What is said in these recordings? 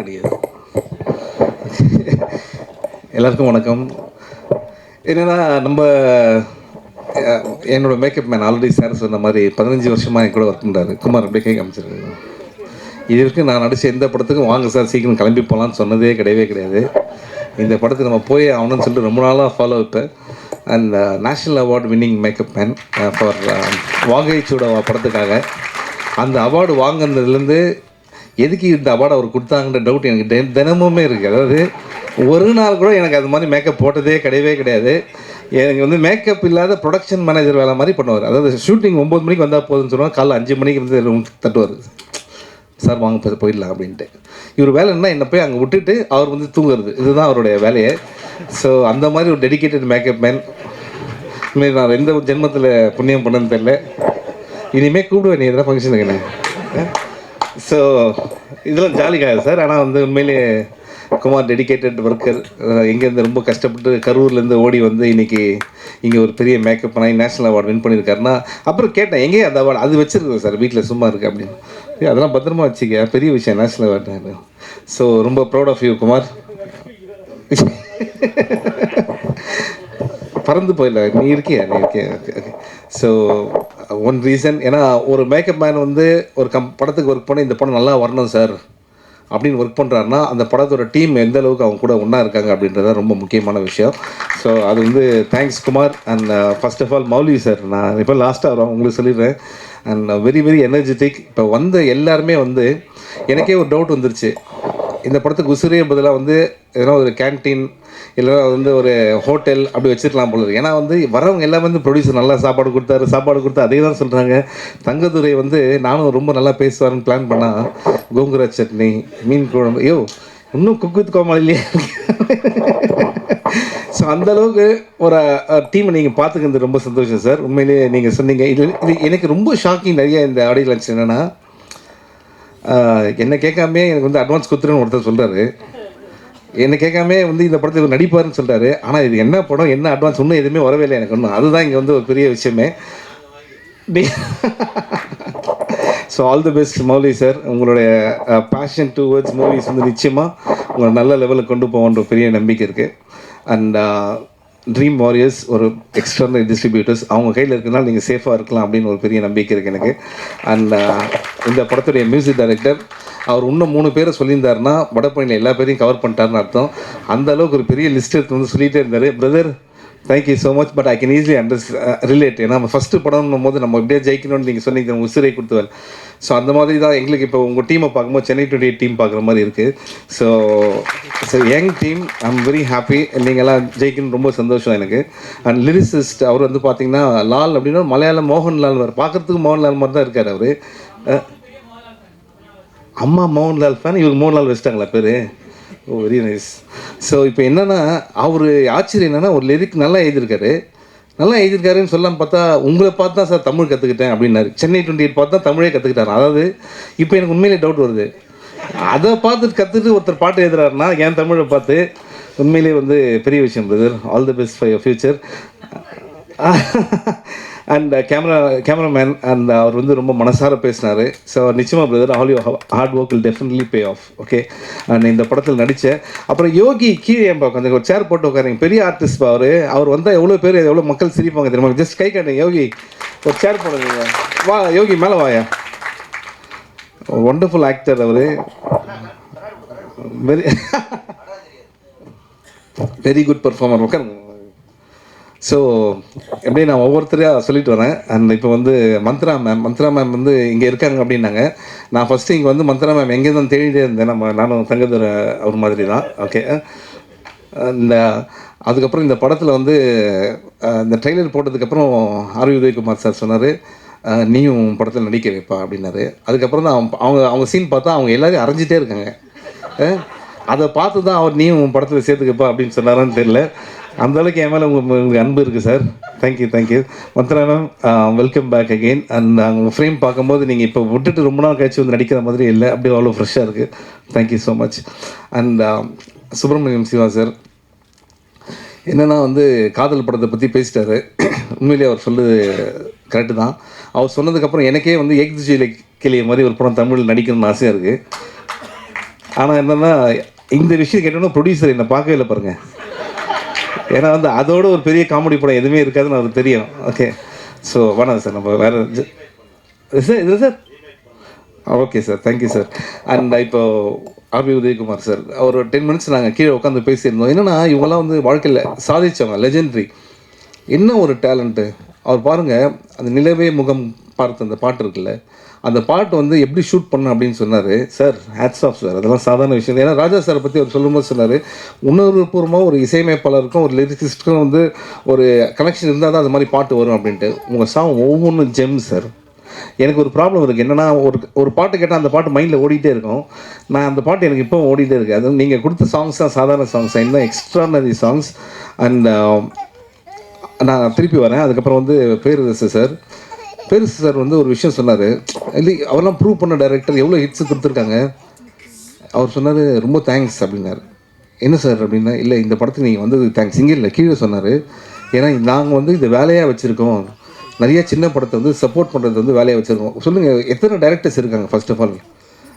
கிடையாது. எல்லாருக்கும் வணக்கம். என்னென்னா நம்ம என்னோடய மேக்கப் மேன் ஆல்ரெடி சார் சொன்ன மாதிரி 15 வருஷமாக என் கூட ஒர்க் பண்ணுறாரு. குமார் அப்படியே கை காமிச்சிருக்காங்க. இது வரைக்கும் நான் நடிச்ச எந்த படத்துக்கும் வாங்க சார் சீக்கிரம் கிளம்பி போகலான்னு சொன்னதே கிடையவே கிடையாது. இந்த படத்துக்கு நம்ம போய் ஆகணும்னு சொல்லிட்டு ரொம்ப நாளாக ஃபாலோ வைப்பேன். And national award winning makeup man for வாகை சூடவா படத்துக்காக அந்த அவார்டு வாங்கினதுலேருந்து எதுக்கு இந்த அவார்டு அவர் கொடுத்தாங்கன்ற டவுட் எனக்கு தினமுமே இருக்குது. அதாவது ஒரு நாள் கூட எனக்கு அது மாதிரி மேக்கப் போட்டதே கிடையவே கிடையாது. எனக்கு வந்து மேக்கப் இல்லாத ப்ரொடக்ஷன் மேனேஜர் வேலை மாதிரி பண்ணுவார். அதாவது ஷூட்டிங் 9 மணிக்கு வந்தால் போதுன்னு சொல்லுவாங்க, காலைல 5 மணிக்கு வந்து ரூம் தட்டுவார், சார் வாங்க போயிடலாம் அப்படின்ட்டு. இவர் வேலை என்ன, என்னை போய் அங்கே விட்டுட்டு அவர் வந்து தூங்குறது, இதுதான் அவருடைய வேலையை. ஸோ அந்த மாதிரி ஒரு டெடிக்கேட்டட் மேக்கப் மேன் நான் எந்த ஜென்மத்தில் புண்ணியம் பண்ணன்னு தெரில. இனிமேல் கூப்பிடுவேன் நீ எதனா ஃபங்க்ஷனுக்கு என்ன. ஸோ இதெல்லாம் ஜாலிக்காக சார். ஆனால் வந்து உண்மையிலே குமார் டெடிக்கேட்டட் ஒர்க்கர். எங்கேருந்து ரொம்ப கஷ்டப்பட்டு கரூர்லேருந்து ஓடி வந்து இன்றைக்கி இங்கே ஒரு பெரிய மேக்கப் பண்ணி நேஷ்னல் அவார்டு வின் பண்ணியிருக்காருன்னா, அப்புறம் கேட்டேன் எங்கேயும் அந்த அவார்டு அது வச்சுருக்கோம் சார் வீட்டில் சும்மா இருக்குது அப்படின்னு. அதெல்லாம் பத்திரமா வச்சுக்க, பெரிய விஷயம் நேஷ்னல் அவார்டு. ஸோ ரொம்ப ப்ரௌட் ஆஃப் யூ குமார். பறந்து போயிடல, நீ இருக்கியா ஓகே. ஸோ ஒன் ரீசன், ஏன்னா ஒரு மேக்கப் மேன் வந்து ஒரு படத்துக்கு ஒர்க் பண்ணி இந்த படம் நல்லா வரணும் சார் அப்படின்னு ஒர்க் பண்ணுறாருன்னா அந்த படத்தோட டீம் எந்த அளவுக்கு அவங்க கூட ஒன்றா இருக்காங்க அப்படின்றத ரொம்ப முக்கியமான விஷயம். ஸோ அது வந்து thanks Kumar. And first of all Mouli sir, நான் இப்போ லாஸ்ட்டாக உங்களுக்கு சொல்லிடுறேன். And very very energetic. இப்போ வந்த எல்லாருமே வந்து எனக்கே ஒரு டவுட் வந்துருச்சு, இந்த படத்துக்கு உசிரே பதிலாக வந்து எதனா ஒரு கேன்டீன் இல்லைனா வந்து ஒரு ஹோட்டல் அப்படி வச்சுருக்கலாம் போல இருக்குது. ஏன்னா வந்து வரவங்க எல்லாமே வந்து ப்ரொடியூசர் நல்லா சாப்பாடு கொடுத்தா அதே தான் சொல்கிறாங்க. தங்கதுரை வந்து நானும் ரொம்ப நல்லா பேசுவாருன்னு பிளான் பண்ணால் கோங்குரா சட்னி, மீன் குழம்பு, ஐயோ இன்னும் குக் வித் கோமாளிலே. ஸோ அந்தளவுக்கு ஒரு டீமை நீங்கள் பார்த்துக்கிறது ரொம்ப சந்தோஷம் சார். உண்மையிலேயே நீங்கள் சொன்னீங்க. இது எனக்கு ரொம்ப ஷாக்கிங். நிறைய இந்த ஆடியோ லான்ச் என்னென்னா, என்னை கேட்காமே எனக்கு வந்து அட்வான்ஸ் கொடுத்துருன்னு ஒருத்தர் சொல்கிறாரு. என்னை கேட்காமே வந்து இந்த படத்தை நடிப்பாருன்னு சொல்கிறாரு. ஆனால் இது என்ன படம், என்ன அட்வான்ஸ், இன்னும் எதுவுமே வரவே இல்லை எனக்கு ஒன்றும். அதுதான் இங்கே வந்து ஒரு பெரிய விஷயமே. So all the best Mouli sir. உங்களுடைய பேஷன் டுவர்ட்ஸ் மூவிஸ் வந்து நிச்சயமாக உங்களை நல்ல லெவலுக்கு கொண்டு போகன்ற பெரிய நம்பிக்கை இருக்குது. அண்ட் ட்ரீம் வாரியர்ஸ் ஒரு எக்ஸ்டர்னல் டிஸ்ட்ரிபியூட்டர்ஸ் அவங்க கையில் இருக்கிறனால நீங்கள் சேஃபாக இருக்கலாம் அப்படின்னு ஒரு பெரிய நம்பிக்கை இருக்குது எனக்கு. அண்ட் இந்த படத்துடைய மியூசிக் டைரக்டர் அவர் இன்னும் 3 பேரை சொல்லியிருந்தாருன்னா வடபழனியில் எல்லா பேரையும் கவர் பண்ணிட்டாருன்னு அர்த்தம். அந்த அளவுக்கு ஒரு பெரிய லிஸ்ட் எடுத்து வந்து சொல்லிகிட்டே இருந்தார். Brother thank you so much. But I can easily relate. ஏன்னா நம்ம ஃபஸ்ட்டு படம்னும் போது நம்ம எப்படியே ஜெயிக்கணும்னு நீங்கள் சொன்னீங்க, உசிரை கொடுத்துவேன். ஸோ அந்த மாதிரி தான் எங்களுக்கு இப்போ உங்கள் டீமை பார்க்கும்போது சென்னை 28 டீம் பார்க்குற மாதிரி இருக்குது. So young team, I am very happy. நீங்கள்லாம் ஜெயிக்கணும்னு ரொம்ப சந்தோஷம் எனக்கு. அண்ட் லிரிசிஸ்ட் அவர் வந்து பார்த்தீங்கன்னா லால் அப்படின்னா மலையாளம் மோகன்லால் வர பார்க்குறதுக்கு மோகன்லால் மாதிரி தான் இருக்கார் அவர். அம்மா மோகன்லால் ஃபேன், இவர் மோகன்லால் வச்சிட்டாங்களா பேர்? ஓ வெரி நைஸ். ஸோ இப்போ என்னென்னா அவர் ஆச்சரியம் என்னென்னா ஒரு லிரிக் நல்லா எழுதியிருக்காருன்னு சொல்லலான்னு பார்த்தா உங்களை பார்த்து தான் சார் தமிழ் கற்றுக்கிட்டேன் அப்படின்னாரு. சென்னை 28 பார்த்து தான் தமிழே கற்றுக்கிட்டாரு. அதாவது இப்போ எனக்கு உண்மையிலே டவுட் வருது, அதை பார்த்துட்டு கற்றுட்டு ஒருத்தர் பாட்டு எழுதுறாருன்னா என் தமிழை பார்த்து உண்மையிலே வந்து பெரிய விஷயம் brother. All the best for your future. And cameraman and அவர் வந்து ரொம்ப மனசார பேசினார். ஸோ நிச்சயமாக brother, all you hard work will definitely pay off. Okay. And இந்த படத்தில் நடித்தேன். அப்புறம் யோகி கீழே பார்க்க அந்த ஒரு சேர் போட்டு உட்காருங்க, பெரிய ஆர்டிஸ்ட் அவர் வந்தால் எவ்வளோ பேர் எவ்வளோ மக்கள் சிரிப்பாங்க தெரியுமா. ஜஸ்ட் கை காட்டுங்க யோகி, ஒரு சேர் போடுங்க. வா யோகி மேலே வாயா. ஒண்டர்ஃபுல் ஆக்டர் அவர். Very very good performer. உட்காருங்க. ஸோ எப்படி நான் ஒவ்வொருத்தரையாக சொல்லிட்டு வரேன். அண்ட் இப்போ வந்து மந்த்ரா மேம் வந்து இங்கே இருக்காங்க அப்படின்னாங்க. நான் ஃபஸ்ட்டு இங்கே வந்து மந்த்ரா மேம் எங்கே தான் தேடிட்டே இருந்தேன். நானும் தங்கதுரை அவர் மாதிரி தான். ஓகே. அதுக்கப்புறம் இந்த படத்தில் வந்து இந்த ட்ரெய்லர் போட்டதுக்கப்புறம் ஆர் உதயகுமார் சார் சொன்னார், நீயும் படத்தில் நடிக்க வைப்பா அப்படின்னாரு. அதுக்கப்புறம் தான் அவங்க சீன் பார்த்தா அவங்க எல்லோரும் அரைஞ்சிட்டே இருக்காங்க. அதை பார்த்து தான் அவர் நீயும் படத்தில் சேர்த்துக்கப்பா அப்படின்னு சொன்னாரான்னு தெரியல. அந்தளவுக்கு என் மேலே உங்களுக்கு அன்பு இருக்குது sir. Thank you Mantra ma'am. Welcome back again. And உங்கள் ஃப்ரேம் பார்க்கும்போது நீங்கள் இப்போ விட்டுட்டு ரொம்ப நாள் கழிச்சு வந்து நடிக்கிற மாதிரி இல்லை, அப்படியே அவ்வளோ ஃப்ரெஷ்ஷாக இருக்குது. Thank you so much. And Subramaniam Siva sir என்னென்னா வந்து காதல் படத்தை பற்றி பேசிட்டாரு. உண்மையிலேயே அவர் சொல்லுது கரெக்டு தான். அவர் சொன்னதுக்கப்புறம் எனக்கே வந்து ஏக்திஜியில் கிளிய மாதிரி ஒரு படம் தமிழில் நடிக்கணும்னு ஆசையாக இருக்குது. ஆனால் என்னென்னா இந்த விஷயம் கேட்டோன்னா ப்ரொடியூசர் என்னை பார்க்கவே இல்லை பாருங்கள். ஏன்னா வந்து அதோட ஒரு பெரிய காமெடி படம் எதுவுமே இருக்காதுன்னு அவருக்கு தெரியும். ஓகே, ஸோ வேணாம் சார், நம்ம வேறு சார் இது sir. Okay sir, thank you sir. And இப்போ ஆர்பி உதயகுமார் சார் ஒரு 10 மினிட்ஸ் நாங்கள் கீழே உட்காந்து பேசியிருந்தோம். என்னென்னா இவங்கெல்லாம் வந்து வாழ்க்கையில் சாதித்தவங்க, லெஜெண்ட்ரி. என்ன ஒரு டேலண்ட்டு அவர் பாருங்கள். அந்த நிலவே முகம் பார்த்து அந்த பாட்டு இருக்குல்ல, அந்த பாட்டு வந்து எப்படி ஷூட் பண்ண அப்படின்னு சொன்னார் சார். ஹேட்ஸ் ஆஃப் சார், அதெல்லாம் சாதாரண விஷயம். ஏன்னா ராஜா சாரை பற்றி அவர் சொல்லும்போது சொன்னார், உணர்வுபூர்வமாக ஒரு இசையமைப்பாளருக்கும் ஒரு லிரிக்ஸிஸ்ட்டுக்கும் வந்து ஒரு கனெக்ஷன் இருந்தால் தான் அது மாதிரி பாட்டு வரும் அப்படின்ட்டு. உங்கள் சாங் ஒவ்வொன்றும் ஜெம் சார். எனக்கு ஒரு ப்ராப்ளம் இருக்குது என்னென்னா, ஒரு பாட்டு கேட்டால் அந்த பாட்டு மைண்டில் ஓடிட்டே இருக்கும். நான் அந்த பாட்டு எனக்கு இப்போ ஓடிட்டே இருக்குது. அது நீங்கள் கொடுத்த சாங்ஸ் தான் சாதாரண சாங்ஸ், இன்னும் எக்ஸ்ட்ரானரி சாங்ஸ். அண்ட் நான் திருப்பி வரேன். அதுக்கப்புறம் வந்து பேரரசு சார் வந்து ஒரு விஷயம் சொன்னார். இல்லை அவரெல்லாம் ப்ரூவ் பண்ண டைரக்டர் எவ்வளோ ஹிட்ஸு கொடுத்துருக்காங்க. அவர் சொன்னார் ரொம்ப தேங்க்ஸ் அப்படின்னாரு. என்ன சார் அப்படின்னா, இல்லை இந்த படத்துக்கு நீங்கள் வந்தது தேங்க்ஸ், இங்கே இல்லை கீழே சொன்னார். ஏன்னா நாங்கள் வந்து இது வேலையாக வச்சுருக்கோம். நிறைய சின்ன படத்தை வந்து சப்போர்ட் பண்ணுறது வந்து வேலையாக வச்சுருக்கோம். சொல்லுங்கள் எத்தனை டைரக்டர்ஸ் இருக்காங்க ஃபர்ஸ்ட் ஆஃப் ஆல்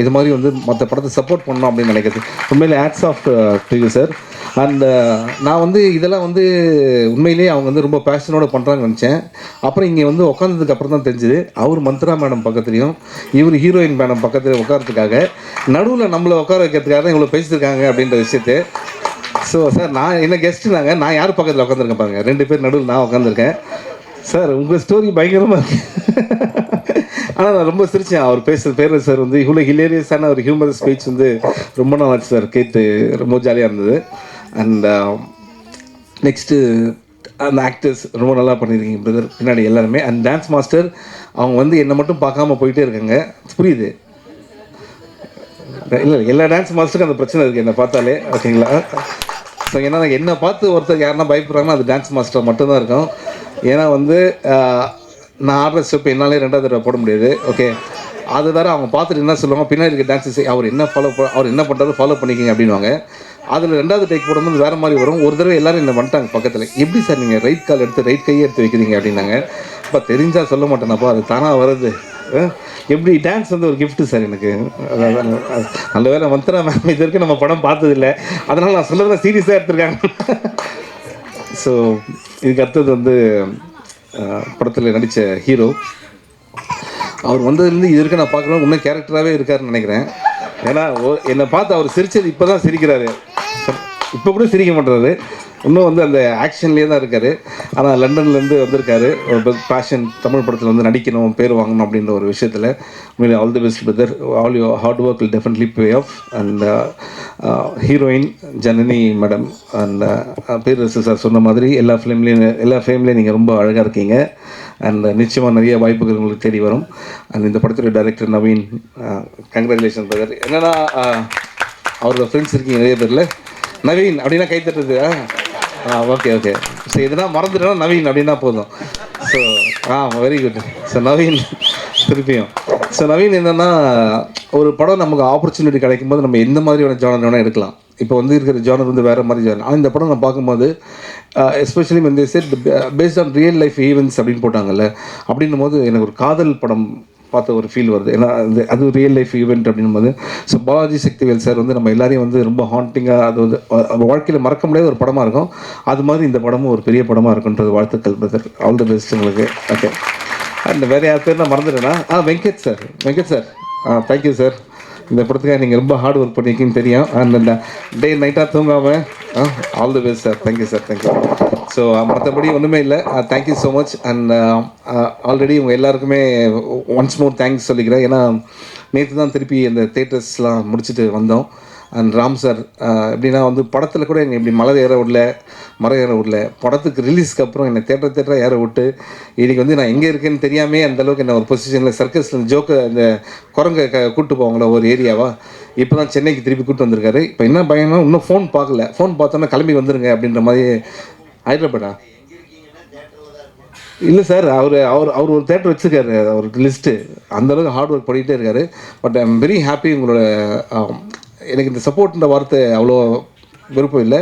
இது மாதிரி வந்து மற்ற படத்தை சப்போர்ட் பண்ணணும் அப்படின்னு நினைக்கிறது. உண்மையிலே hats off to you sir. And நான் வந்து இதெல்லாம் வந்து உண்மையிலேயே அவங்க வந்து ரொம்ப பேஷனோட பண்ணுறாங்கன்னு நினச்சேன். அப்புறம் இங்கே வந்து உட்காந்ததுக்கு அப்புறம் தான் தெரிஞ்சுது, அவர் மந்த்ரா மேடம் பக்கத்துலேயும் இவர் ஹீரோயின் மேடம் பக்கத்தில் உட்காரத்துக்காக நடுவில் நம்மளை உட்கார வைக்கிறதுக்காக தான் இவ்வளோ பேசியிருக்காங்க அப்படின்ற விஷயத்தை. ஸோ சார், நான் என்ன கெஸ்ட்டுனாங்க, நான் யார் பக்கத்தில் உட்காந்துருக்கேன் பாருங்கள், 2 பேர் நடுவில் நான் உட்காந்துருக்கேன். சார் உங்கள் ஸ்டோரி பயங்கரமாக இருக்கு. ஆனால் நான் ரொம்ப சிரித்தேன் அவர் பேர் சார் வந்து இவ்வளோ ஹிலேரியஸான ஒரு ஹியூமர் ஸ்பீச் வந்து ரொம்ப நாள் ஆச்சு சார் கேட்டு, ரொம்ப ஜாலியாக இருந்தது. அண்ட் நெக்ஸ்ட்டு அந்த ஆக்டர்ஸ் ரொம்ப நல்லா பண்ணியிருக்கீங்க பிரதர் பின்னாடி எல்லாருமே. அண்ட் டான்ஸ் மாஸ்டர் அவங்க வந்து என்னை மட்டும் பார்க்காம போயிட்டே இருக்காங்க, புரியுது. இல்லை எல்லா டான்ஸ் மாஸ்டருக்கும் அந்த பிரச்சனை இருக்குது என்னை பார்த்தாலே, ஓகேங்களா. ஸோ ஏன்னா என்னை பார்த்து ஒருத்தர் யாருன்னா பயப்படுறாங்கன்னா அது டான்ஸ் மாஸ்டர் மட்டும்தான் இருக்கும். ஏன்னா வந்து நான் ஆடுற ஸ்டெப் என்னாலே 2வது தடவை போட முடியாது. ஓகே, அது வேறு அவங்க பார்த்துட்டு என்ன சொல்லுவாங்க, பின்னாடி இருக்க டான்ஸஸ் அவர் என்ன பண்ணுறாரு ஃபாலோ பண்ணிக்கிங்க அப்படின்வாங்க. அதில் 2வது டேக் போடும்போது வேறு மாதிரி வரும். ஒரு தடவை எல்லோரும் என்ன பண்ணிட்டாங்க பக்கத்தில், எப்படி சார் நீங்கள் ரைட் கால் எடுத்து ரைட் கையை எடுத்து வைக்கிறீங்க அப்படின்னாங்க. இப்போ தெரிஞ்சால் சொல்ல மாட்டேனப்பா, அது தானாக வருது. எப்படி டான்ஸ் வந்து ஒரு கிஃப்ட்டு சார் எனக்கு. நல்ல வேலை மந்த்ரா மேம் இது வரைக்கும் நம்ம படம் பார்த்ததில்லை, அதனால் நான் சொல்லுறத சீரியஸாக எடுத்துருக்காங்க. ஸோ இதுக்கு அடுத்தது வந்து படத்தில் நடித்த ஹீரோ, அவர் வந்ததுலேருந்து இது வரைக்கும் நான் பார்க்குறேன் இன்னும் கேரக்டராகவே இருக்காருன்னு நினைக்கிறேன். ஏன்னா என்னை பார்த்து அவர் சிரித்தது இப்போ தான் சிரிக்கிறாரு, இப்போ கூட சிரிக்க மாட்டுறாரு. இன்னும் வந்து அந்த ஆக்ஷன்லேயே தான் இருக்கார். ஆனால் லண்டன்லேருந்து வந்திருக்காரு ஒரு பேஷன், தமிழ் படத்தில் வந்து நடிக்கணும், பேர் வாங்கணும் அப்படின்ற ஒரு விஷயத்தில். உண்மையிலே all the best brother, all your hard work will definitely pay off. And heroine Janani madam and Perarasu sir சொன்ன மாதிரி எல்லா ஃபிலிம்லேயும் நீங்கள் ரொம்ப அழகாக இருக்கீங்க. அண்ட் நிச்சயமாக நிறைய வாய்ப்புகள் உங்களுக்கு தேடி வரும். அண்ட் இந்த படத்துடைய டைரக்டர் நவீன், கங்க்ராச்சுலேஷன் பிரதர். என்னென்னா அவரோட ஃப்ரெண்ட்ஸ் இருக்கீங்க நிறைய பேரில். நவீன் அப்படின்னா கை தட்டுறது. ஓகே. ஸோ எதுனா மறந்துட்டோன்னா நவீன் அப்படின்னா போதும். So very good. So Naveen திருப்பியும். ஸோ நவீன் என்னென்னா, ஒரு படம் நமக்கு ஆப்பர்ச்சுனிட்டி கிடைக்கும் போது நம்ம எந்த மாதிரியான ஜானர் வேணால் எடுக்கலாம். இப்போ வந்து இருக்கிற ஜானர் வந்து வேறு மாதிரி ஜானர். ஆனால் இந்த படம் நான் பார்க்கும்போது எஸ்பெஷலி வந்து set based on real life events அப்படின்னு போட்டாங்கல்ல, அப்படின்னும் போது எனக்கு ஒரு காதல் படம் பார்த்த ஒரு ஃபீல் வருது. ஏன்னா அது ரியல் லைஃப் ஈவெண்ட் அப்படின்னும் போது. ஸோ பாலாஜி சக்திவேல் சார் வந்து நம்ம எல்லாரையும் வந்து ரொம்ப ஹாண்டிங்காக, அது வந்து வாழ்க்கையில் மறக்க முடியாத ஒரு படமாக இருக்கும். அது மாதிரி இந்த படமும் ஒரு பெரிய படமாக இருக்குன்றது வாழ்த்துக்கள் பிரதர். ஆல் தி பெஸ்ட் உங்களுக்கு. ஓகே. அண்ட் வேறு யார் பேர் நான் மறந்துட்டேன்னா வெங்கட் சார். Thank you sir. இந்த படத்துக்காக நீங்கள் ரொம்ப ஹார்ட் ஒர்க் பண்ணியிருக்கீங்கன்னு தெரியும். அண்ட் இந்த டே நைட்டாக தூங்காமல் all the best sir. Thank you sir, thank you. So மற்றபடி ஒன்றுமே இல்லை. Thank you so much. And already உங்கள் எல்லாருக்குமே ஒன்ஸ் மோர் தேங்க்ஸ் சொல்லிக்கிறேன். ஏன்னா நேற்று தான் திருப்பி அந்த தேட்டர்ஸ்லாம் முடிச்சுட்டு வந்தோம். அண்ட் ராம் சார் எப்படின்னா வந்து படத்தில் கூட என்னை இப்படி மரம் ஏற விடல. படத்துக்கு ரிலீஸ்க்கு அப்புறம் என்னை தேட்டராக ஏற விட்டு இன்றைக்கி வந்து நான் எங்கே இருக்கேன்னு தெரியாமே அந்தளவுக்கு என்ன ஒரு பொசிஷனில் சர்க்கஸில் ஜோக்கை அந்த குரங்கை கூப்பிட்டு போவாங்களா ஒரு ஏரியாவா, இப்போ தான் சென்னைக்கு திருப்பி கூப்பிட்டு வந்திருக்காரு. இப்போ என்ன பயம்னா இன்னும் ஃபோன் பார்க்கல, ஃபோன் பார்த்தோன்னா கிளம்பி வந்துருங்க அப்படின்ற மாதிரி. ஹைதராபாடா இல்லை சார், அவர் ஒரு தேட்டர் வச்சுருக்காரு, அவர் லிஸ்ட்டு. அந்தளவுக்கு ஹார்ட் ஒர்க் பண்ணிகிட்டே இருக்காரு. But I am very happy. உங்களோட எனக்கு இந்த சப்போர்ட்ன்ற வார்த்தை அவ்வளோ விருப்பம் இல்லை.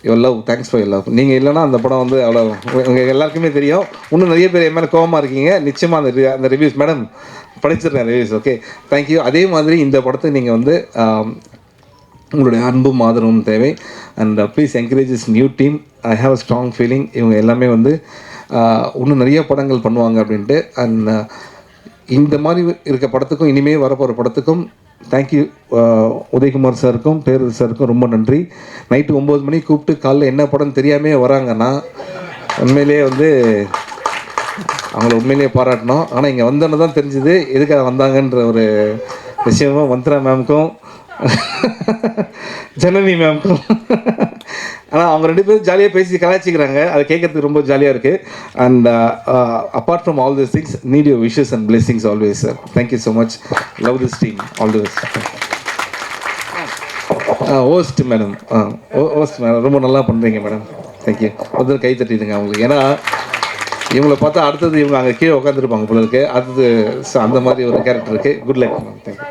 Your love, thanks for your love. நீங்கள் இல்லைன்னா அந்த படம் வந்து அவ்வளோ உங்கள் எல்லாருக்குமே தெரியும். இன்னும் நிறைய பேர் என் மேலே கோபமாக இருக்கீங்க. நிச்சயமாக அந்த ரிவ்யூஸ் மேடம் படிச்சிடுறேன் ரிவ்யூஸ். Okay, thank you. அதே மாதிரி இந்த படத்தை நீங்கள் வந்து உங்களுடைய அன்பும் ஆதரவும் தேவை. And please encourage is new team. I have a strong feeling இவங்க எல்லாமே வந்து இன்னும் நிறைய படங்கள் பண்ணுவாங்க அப்படின்ட்டு. அண்ட் இந்த மாதிரி இருக்க படத்துக்கும் இனிமேல் வரப்போகிற படத்துக்கும் தேங்க்யூ. உதயகுமார் சாருக்கும் பேரரசு சாருக்கும் ரொம்ப நன்றி. நைட்டு 9 மணிக்கு கூப்பிட்டு காலைல என்ன படம்னு தெரியாமே வராங்கன்னா உண்மையிலேயே வந்து அவங்கள உண்மையிலேயே பாராட்டணும். ஆனால் இங்கே வந்தோன்னு தான் தெரிஞ்சுது எதுக்காக வந்தாங்கன்ற ஒரு விஷயமும் மந்த்ரா மேம்க்கும் ஜனனி மேம்க்கும். ஆனால் அவங்க 2 பேரும் ஜாலியாக பேசி கலாய்ச்சிக்கிறாங்க, அதை கேட்கறதுக்கு ரொம்ப ஜாலியாக இருக்குது. And apart from all this things need your wishes and blessings always sir. Thank you so much. Love this team. All the best. Host madam, host madam ரொம்ப நல்லா பண்ணுறீங்க மேடம். தேங்க்யூ. ஒரு கை தட்டிடுங்க அவங்களுக்கு. ஏன்னா இவங்களை பார்த்தா அடுத்தது இவங்க அங்கே கீழே உட்காந்துருப்பாங்க போல இருக்கு. அடுத்தது அந்த மாதிரி ஒரு கேரக்டர் இருக்குது. Good luck ma'am. தேங்க்யூ.